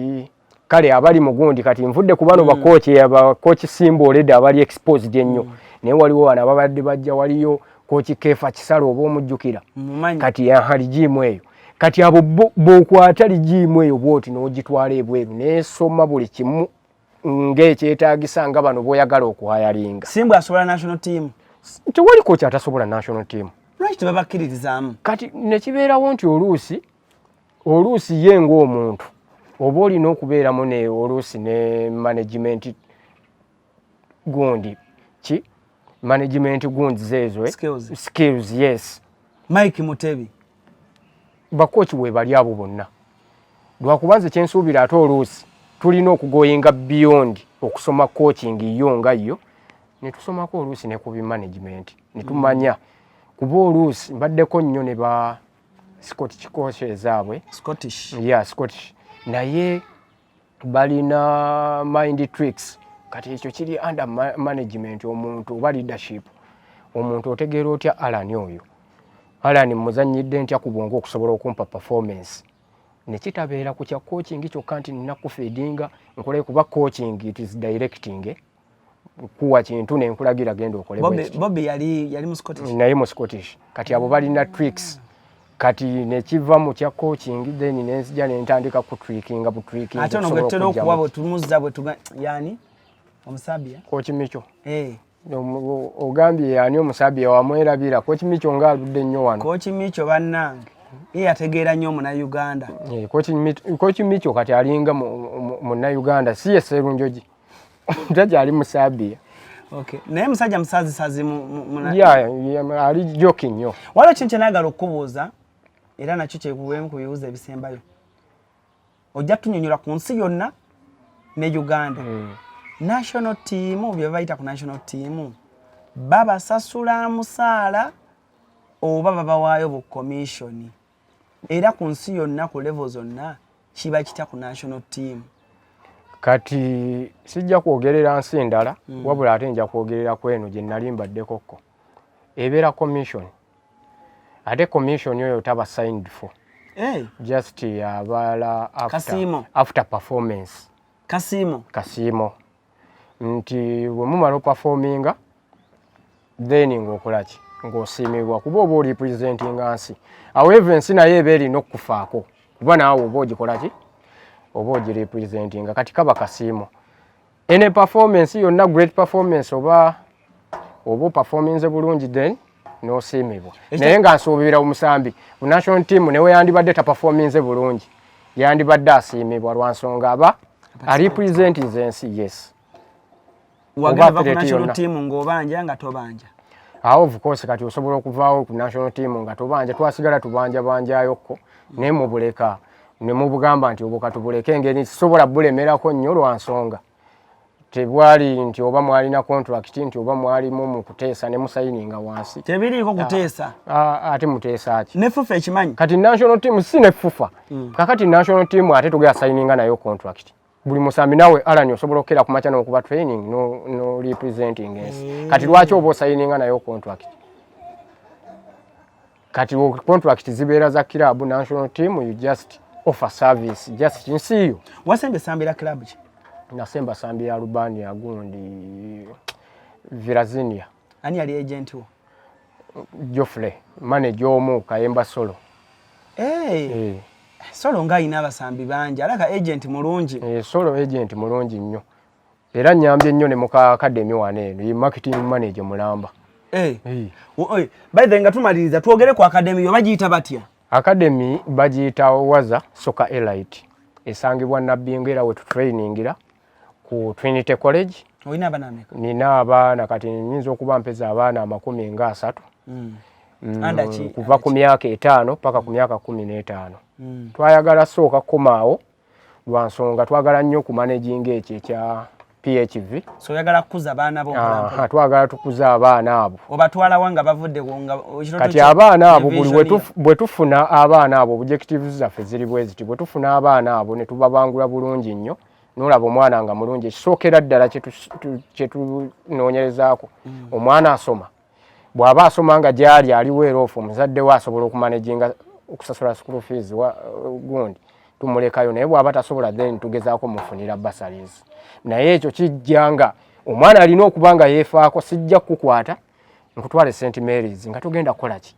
kale abali mugundi kati nvudde kubano bakochi abakochi symbol abali exposed ennyo naye waliwo wana babadde bajja waliyo coach Kefa Kisalo oba omujjukira kati hali jimu eyo kati abo bokwata lijimu eyo bwoti n'ogitwala ebweru n'esoma buli kimu ng'ekyetaagisa nga bano boyagala okuhayalinga Simba asobola national team tewali coach atasobola national team lwaki tebabakkiririzaamu kati nekibeerawo nti oluusi ye ng'omuntu oba olina okubeeramu ne oluusi ne management gundi management gundi zezo skills yes Mike Mutebi bakochi we bali abo bonna lwakubanze kyensuubira ate oluusi tulina okugoyinga beyond okusoma coaching yo ne tusomako oluusi ne ku management ne tumanya kuba oluusi mbaddeko nnyo ne ba Scottish coaches abwe Scottish naye balina mind tricks kati ekyo kiri under management omuntu oba leadership omuntu otegeera otya Alan muzannyidde ntya ku bwongo okusobola okumpa performance ne kitabeera ku kya coaching kyokka nti nina kufeedinga nkole kuba coaching it is directing kuwa kintu ne nkulagira genda okole Bobby yali mu Scottish naye mu Scottish kati abo balina tricks kati ne kiva mu kya coaching then nenzija ne ntandika ku tricking ate ono gwetera okuwa bwe tumuzza bwe yani omusabia coach Micho ogambye yani omusabia wamwerabira coach Micho ngaaludde nnyo wano coach Micho bannange yategeera nnyo muna Uganda coach Micho kati alinga muna Uganda si Serunjoji Jaja ali musabia naye musajja musazisazi ali joking nnyo waliwo kintu kyenaagala okubuuza era nakyo kyekubeemu ku bibuuzo ebisembayo ojja tunyonyola ku nsi yonna ne Uganda national team bye bayita ku national team babasasula musaala oba babawaayo bu commission era ku nsi yonna ku level zonna kiba kita ku national team kati sijja kwogerera nsi ndala wabula ate nja kwogerera kweno gye nali mbaddekokko ebeera commission ate commission oyo taba signed for just abala after performance kasimo nti bwe mumala performinga then ng'okolaki ng'osiimibwa kuba oba representinga nsi however ensi naye eba erina okufaako kuba naawe oba ogikolaki oba ogirepresentinga kati kaba kasiimo ene performance yonna great performance oba performance bulungi then n'osiimibwa naye nga nsuubira omusambi mu national team newe yandibadde taperformance bulungi yandibadde asiimibwa lwa nsonga aba arepresentinze ensi yes wagenda ku national team ng'obanja nga tobanja of course kati osobola okuvaawo ku national team nga tobanja twasigala tubanja banjayokko naye mubuleka ne mubugamba nti obwo katubuleke engeri sobola bulemerako nnyo lwa nsonga tebwali nti oba mwalina contract nti oba mwali mu kuteesa ne musayininga wansi tebiriko kuteesa ate muteesa ki ne fufa ekimanyi kati national team si ne fufa kakati national team ate tugera sayininga nayo contract buli musambi nawe Alan osobola okera kumacha n'okuba training no representing kati lwaki oba osayininga nayo contract kati contract zibeera za club national team you just offer service just nsiyo wasembe sambira club ki nasemba sambi ya Albania gundi Virazinia ani ali agent wo Joffrey manager omu Kayemba Solo Solo nga ina abasambi bangi alaka agent mulungi Solo agent mulungi nnyo era nyambye nnyo ne muka academy wane eno marketing manager mulamba by the nga tumaliriza tuogere ku academy yo bagiyita batya academy bagiyita Waza Soccer Elite esangibwa Nabbingera we trainingira ku Trinity College oyina abana ameka nina abaana kati nyinza okuba mpeza abaana 30 kuva ku myaka 5 paka ku myaka 15 twayagala sooka komaawo lwansonga twagala nnyo ku managing ekya PHV so yagala kukuza abaana bo twagala tukuza abaana abo obatwala wanga bavudde wonga kati abaana abo bwe tufuna abaana abo objectives zaffe ziri bweziti bwe tufuna abaana abo ne tubabangula bulungi nnyo nolaba omwana nga mulungi kisookera ddala kyetunoonyerezaako omwana asoma bw'aba asoma nga gyali aliwo eroofu omuzadde we asobola okumanaginga okusasula school fees gundi tumulekayo naye bw'aba tasobola then tugezaako mufunira basaries naye ekyo kijjanga omwana alina okuba nga yeefaako sijja kukukwata nkutwale St Mary's nga tugenda kukola ki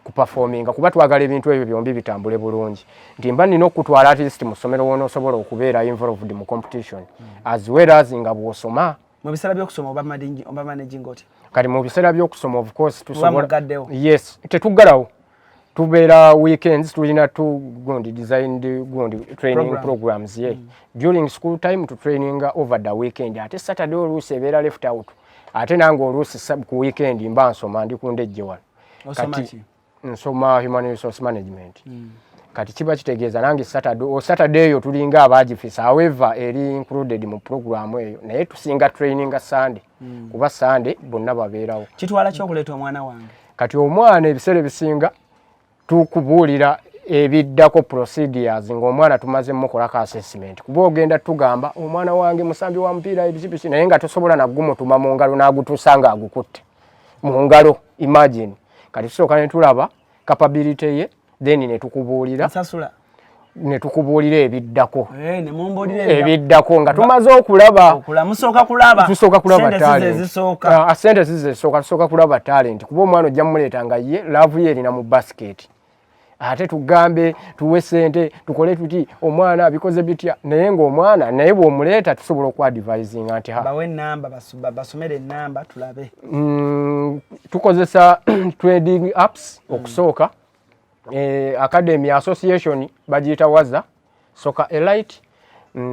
kuperforminga kuba twagala ebintu ebyo byombi bitambule bulungi nti mba nina okutwala at least mu ssomero wona osobola okubeera involved mu competition as well as nga bw'osoma mu biseera by'okusoma oba managing oti kati mu biseera by'okusoma of course tusobola yes tetuggalawo tubeera weekends tulina gundi designed gundi training programs during school time to training over the weekend ate Saturday oluusi ebeera left out ate nange oluusi ku weekend mba nsoma ndi kundejje wano kati nsoma human resource management kati kiba kitegeeza nange Saturday eyo tulinga abagifisa however eri included mu program eyo naye tusinga training Sunday kuba Sunday bonna babeerawo kitwala kyokuleeta omwana wange kati omwana ebiseera bisinga tukubuulira ebiddako procedures ng'omwana tumaze mukolako assessment kuba ogenda tugamba omwana wange musambi wa mupiira ebisipisi naye nga tosobola naggumutuma mu ngalo n'agutuusa nga agukutte mu ngalo imagine kati tusooka ne tulaba capability ye then ne tukubuulira ebiddako ebiddako nga tumaze okulaba tusooka kulaba sente zizisooka tusooka kulaba talent kuba omwana ojja mmuleeta nga ye laavu ye erina mu basket ate tugambe tuwe sente tukole tuti omwana abikoze bitya naye ng'omwana naye bw'omuleeta tusobola okwadvisinga nti bawe ennamba basomere ennamba tulabe tukozesa trading apps okusooka academy association bagiyita Waza Soccer Elite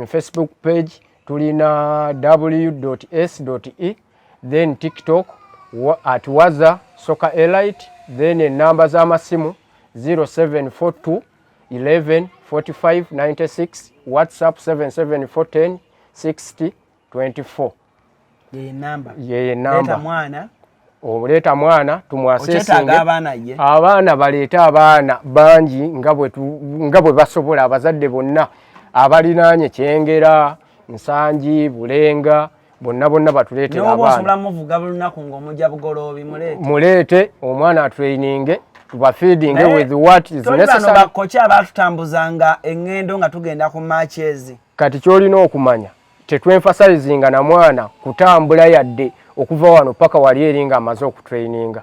Facebook page tulina w.s.e then TikTok at Waza Soccer Elite then enamba z'amasimu 0742 11 45 96 WhatsApp 7741 60 24 ye namba mwana oleeta mwana tumwasesinge abaana baleeta abaana bangi nga bwe basobola abazadde bonna abalinaanye Kyengera Nsangi Bulenga bonna batuleetera abaana muleete omwana atraininge tuba feeding with what is necessary bakocha abatutambuzanga engendo nga tugenda ku matches kati kyolina okumanya tetwemphasizinga na mwana kutambula yadde okuva wano paka wali eringa amaze okutraininga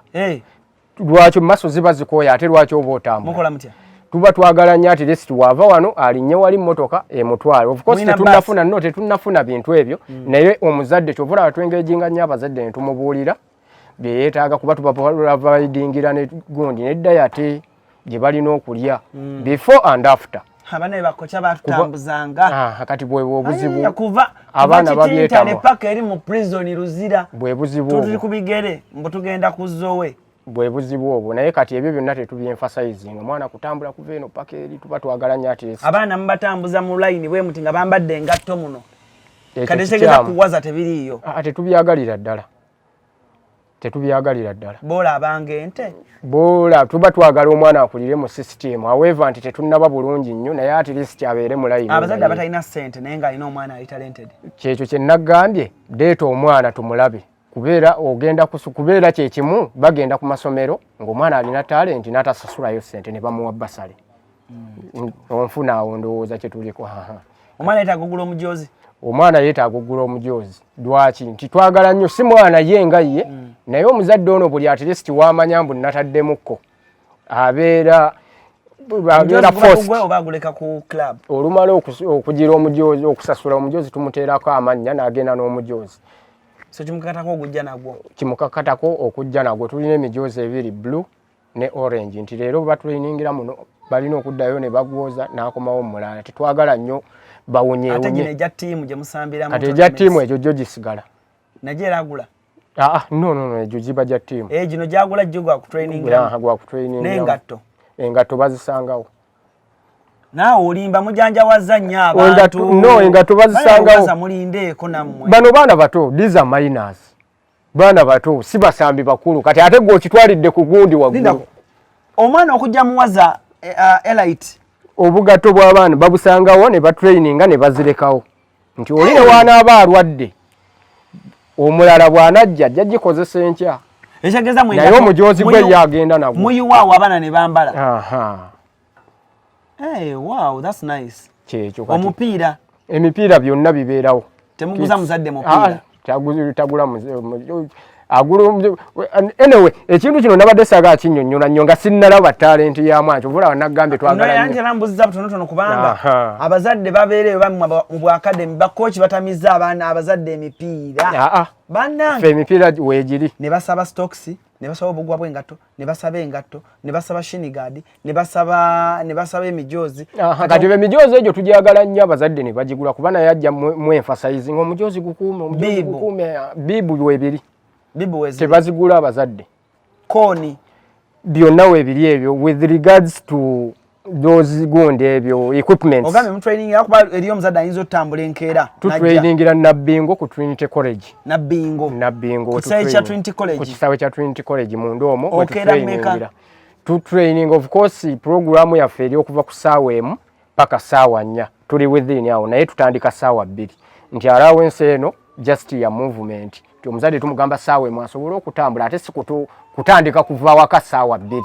lwakyo maso ziba zikoya ate lwakyo oba otambula mukola mutya tuba twagala nnyo ati list wava wano alinnye wali mmotoka emutwale of course tetunnafuna bintu ebyo naye omuzadde kyovula batwengeginga nnyo abazadde ne tumubuulira beetaaga kuba tubaprovidingira ne gundi neddayo ate gye balina okulya before and after abana bakocha batutambuzanga kati bwebwo obuzibu kuva abaana babyetamu paka eri mu prison Luzira bwe buzibu tuli kubigere mbu tugenda kuzowe bwe buzibu obwo naye kati ebyo byonna tetubyenfasizing omwana kutambula kuva eno paka eri tuba twagala nnyo ati abaana mubatambuza mu line bwe muti nga bambadde engatto muno Kadesegeza kuwaza tebiriyo. Tetubyagalira ddala. Tetubyagalira ddala. Bola abange ente. Bola tuba twagala omwana akulire mu system. However anti tetunnaba bulungi nnyo naye at least abeere mu line. Abazadde abatalina ssente naye nga alina omwana ali talented. Kyekyo kye nagambye deeta omwana tumulabe. Kubeera ogenda kubeera kye kimu bagenda ku masomero ng'omwana alina talent n'atasasulayo ssente ne bamuwa basale. Onfuna awo ndowooza kye tuliko. Omwana yeetaaga okugula omujoozi. Omwana yeetaaga okugula omujoozi. Lwaki? Nti twagala nnyo si mwana ye nga ye naye omuzadde ono buli at least wamanya mbu nataddemukko abeera forced oba aguleka ku club. Olumala okugira omujoozi okusasula omujoozi tumuteerako amannya n'agenda n'omujoozi. So kimukakatako okujja nagwo. Kimukakatako okujja nagwo. Tulina emijoozi ebiri blue ne orange nti leero batulayiningira muno balina okuddayo ne bagwoza n'akomawo mulala. Tetwagala nnyo bawonye. Ate gino ejja ttiimu gye musambiramu. Ate ejja ttiimu egyo gyo gisigala. Najje era agula. No, egyo giba gya ttiimu. Gino gyagula gyo gwa kutrainingira. Gwa kutrainingira. N'engatto. Engatto bazisangawo. Naawe olimba mujanjawaza nnyo abantu. No, engatto bazisangawo. Mulindeeko nammwe. Bano baana bato, these are minors. Baana bato si basambi bakulu kati ate gw'okitwalidde ku gundi waggulu. Omwana okujja muwaza elite. Obugatto bw'abaana babusangawo ne batraininga ne bazirekawo. Nti oli ne wanaaba alwadde. Omulala bw'anajja ajja gikozesa enkya. Ekyageza mwe naye omujoozi gwe yagenda nagwo. Muyiwaawo abaana ne bambala. Hey, wow, that's nice. Kyekyo kati. Omupiira. Emipiira byonna bibeerawo. Temuguza muzadde mupiira. Tagula anyway, ekintu kino nabadde saga kinnyonnyola nnyo nga sinnalaba talent ya mwanjo vula wanagambe twagala nnyo. Nayanja nambuziza butonotono kubanga abazadde babeereyo bamu mu academy ba coach batamizza abaana abazadde emipiira. Bannange emipiira weegiri. Ne basaba stocks, ne basaba obugwa bw'engatto, ne basaba engatto, ne basaba shinigadi, ne basaba emijoozi. Kati emijoozi egyo tujagala nnyo abazadde ne bagigula kubana yajja mu emphasizing omujoozi gukuume bibu webiri. Tebazigula abazadde. Koni. Byonna weebiri ebyo with regards to those gonde ebyo equipments. Ogambe mu training yakuba eriyo omuzadde ayinza otambula enkeera. Tu trainingira Nabbingo ku Trinity College. Nabbingo. Kisaawe kya Trinity College. Ku kisaawe kya Trinity College mu Ndoomo. Okeera mmeka? Tu training of course programu yaffe eri okuva ku ssaawa emu paka ssaawa 4. Tuli within awo naye tutandika ssaawa 2. Nti allowance eno just ya movement. Omuzadde tumugamba ssaawa emu asobola okutambula ate si kutandika kuva waka ssaawa 2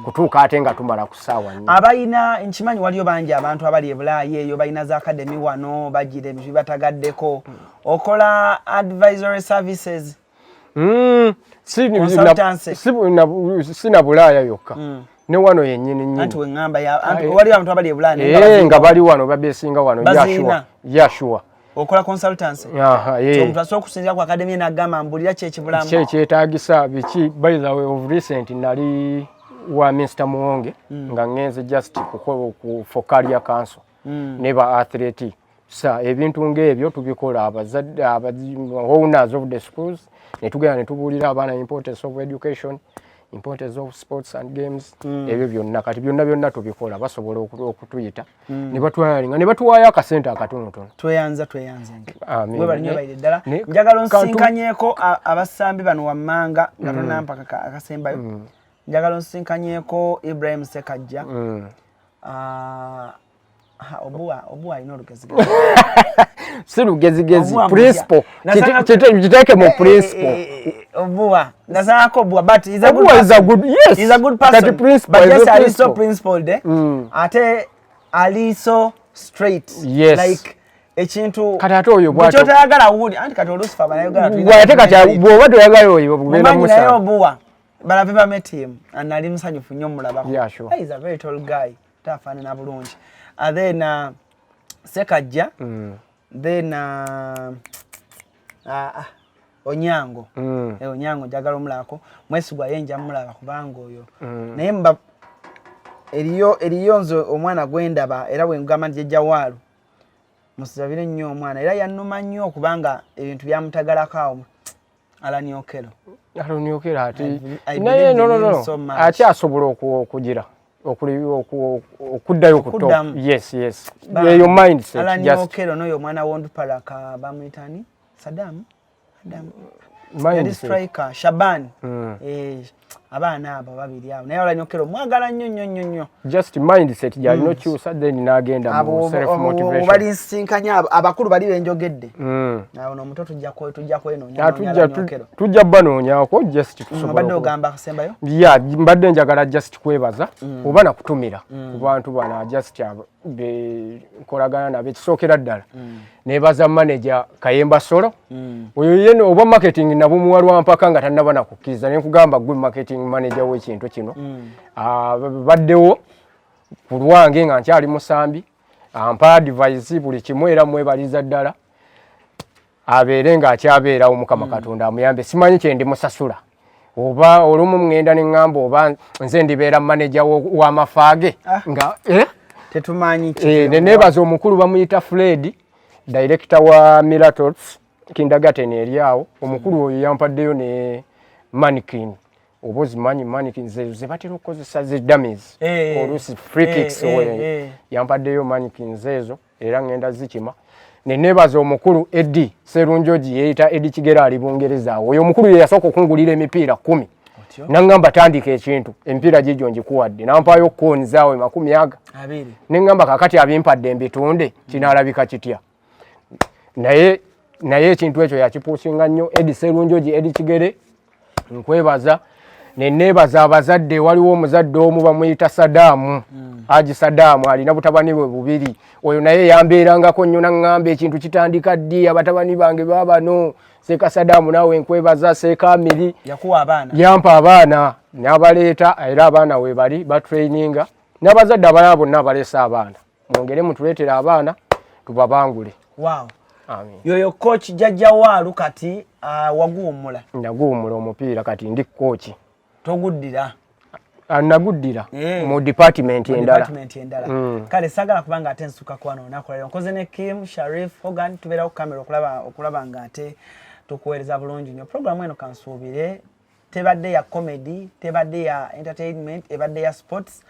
kutuuka ate nga tumala ku ssaawa 4. Abalina nkimanyi waliyo bangi abantu abali ebulaayi eyo balina za academy wano bagira ebintu batagaddeko. Okola advisory services. Sina Bulaaya yokka. Ne wano yennyini nnyini. Anti wengamba waliyo abantu abali ebulaayi nga bali wano babesinga wano Yasubwa. Okola consultancy. Omuntu asobola okusinzira ku academy n'agamba mbulira kyekibulamu. Kyetaagisa biki by the way of recent nali wa Mr. Muwonge nga ngenze just for career council neba athlete. Ebintu ng'ebyo tubikola abazadde owners of the schools ne tugenda ne tubuulira abaana importance of education, importance of sports and games. Ebyo byonna kati byonna tubikola basobola okutuyita ne batwalinga ne batuwaayo akasente akatonotono. Tweyanza. Mwe bali nnyo bayire ddala. Njagala onsinkanyeeko abasambi bano wammanga nga tonnampaka akasembayo. Njagala onsinkanyeeko Ibrahim Sekajja. Obuwa alina olugezigezi. Si lugezigezi, principle. Kiteeke mu principle. Obuwa. Nasaako Obuwa, but he's a good person. Yes. He's a good person. But yes, ali so principled. Ate ali so straight. Yes. Like ekintu kati ate oyo bwato kyotayagala wuli anti kati Lucifer banayogala bwate kati bwoba toyagala oyo bugenda musa naye Obuwa balave met him and ali musanyufu nnyo mulabako. Yeah, sure. He's a very tall guy. Tafaanana bulungi. And then Sekajja. Then Onyango. Onyango njagala omulako. Mwesigwa yenja mulaba kubanga oyo. Naye mba eriyo nze omwana gwendaba era bwe ngamba nti jjajja Walu. Musabire nnyo omwana era yannuma nnyo kubanga ebintu byamutagalako awo. Alaniokero ati naye no ati asobola okugira okuddayo ku top. Yes. Your mindset. Alanyokero no mwana wondupalaka bamwitani Saddam. Yali striker Shaban. Abaana abo babiri abo naye Alanyokero mwagala nnyo. Just mindset yali no kyusa then nagenda mu self motivation. Bali nsinkanya abakulu bali benjogedde. Nawo no muto tujja kwenonya. Tujja banonyako just kusobola. Mbadde ogamba kasembayo? Yeah, mbadde njagala just kwebaza oba na kutumira ku bantu bana just kolagana nabe kisokera ddala. Nebaza manager Kayemba Solo. Oyo yene oba marketing nabo muwalwa mpaka nga tannaba nakukkiza ne kugamba gwe marketing manager w'ekintu kino. Baddewo ku lwange nga nkyali musambi ampa advice buli kimu era mwebaliza ddala abeere nga akyabeerawo Mukama Katonda amuyambe. Simanyi kye ndi musasula oba olumu mngenda ne ngamba oba nze ndibeera manager w'amafaage nga tetumanyi nenebaza omukulu bamuyita Fred director wa Miracles kindergarten eriawo omukulu oyo yampaddeyo ne mannequin obozi mannequin ze batera okukozesa ze dummies olusi free kicks yampaddeyo mannequin ezo era ngenda zikima nenebaza omukulu Eddie Serunjoji yeita Eddie Kigera ali Bungereza oyo omukulu yasooka okungulira emipiira 10 nangamba tandika ekintu emipiira gijjo njikuwadde nampayo coins awe 200 nengamba kakati abimpadde mbitunde kinaalabika kitya naye ekintu ekyo yakipuusinga nnyo Eddie Serunjoji Eddie Kigere nkwebaza nenebaza abazadde waliwo omuzadde omu bamuyita Saddam Haji Saddam alina butabani bwe bubiri oyo naye yambeerangako nnyo nangamba ekintu kitandika ddi abatabani bange babano Seeka Saddam nawe nkwebaza Seeka Amiri yakuwa abaana yampa abaana n'abaleeta era abaana we bali batraininga n'abazadde abalala bonna abaleesa abaana mwongere mutuleetera abaana tubabangule. Wow. Amen. Yoyo coach Jaja Walu kati waguumula. Naguumula omupiira kati ndi coach. Toguddira. Naguddira mu department endala. Kale sagala kubanga ate nsuka kwano nakola. Nkoze ne Kim Sharif Hogan tubera ku kamera okulaba nga ate tukuweereza bulungi nnyo. Program eno kansuubire tebadde ya comedy, tebadde ya entertainment, ebadde ya sports.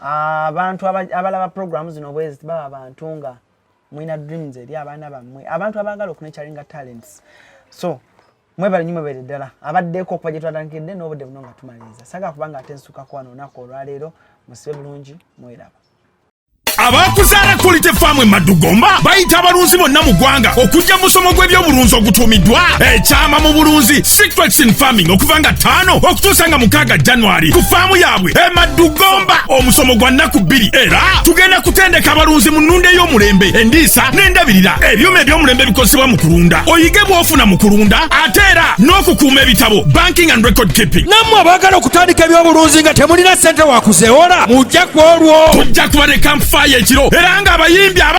Abantu abalaba programs zino bwezi baba abantu nga mwina dreams eri abaana bammwe abantu abagala okunechalinga talents so mwebali nyuma bere ddala abaddeko okuba gye twatandikidde n'obudde buno nga tumaliriza saga kubanga ate nsuka kwano nako olwaleero musibe bulungi mweraba. Abakuzaala Quality Farm Madugomba bayita abalunzi bonna mu ggwanga okujja musomo gw'ebyobulunzi ogutuumiddwa ekyama mu bulunzi Secrets in Farming okuva nga 5 okutuusa nga 6 January ku faamu yaabwe Madugomba omusomo gwa nnaku 2 era tugenda kutendeka abalunzi mu nnunda ey'omulembe endiisa n'endabirira ebyuma eby'omulembe bikozesebwa mu kulunda oyige bw'ofuna mu kulunda ate era n'okukuuma ebitabo banking and record keeping. Nammwe abaagala okutandika ebyobulunzi nga temulina ssente wa kuzeewola mujja ku olwo tujja kuba ne campfire ekiro era nga abayimbi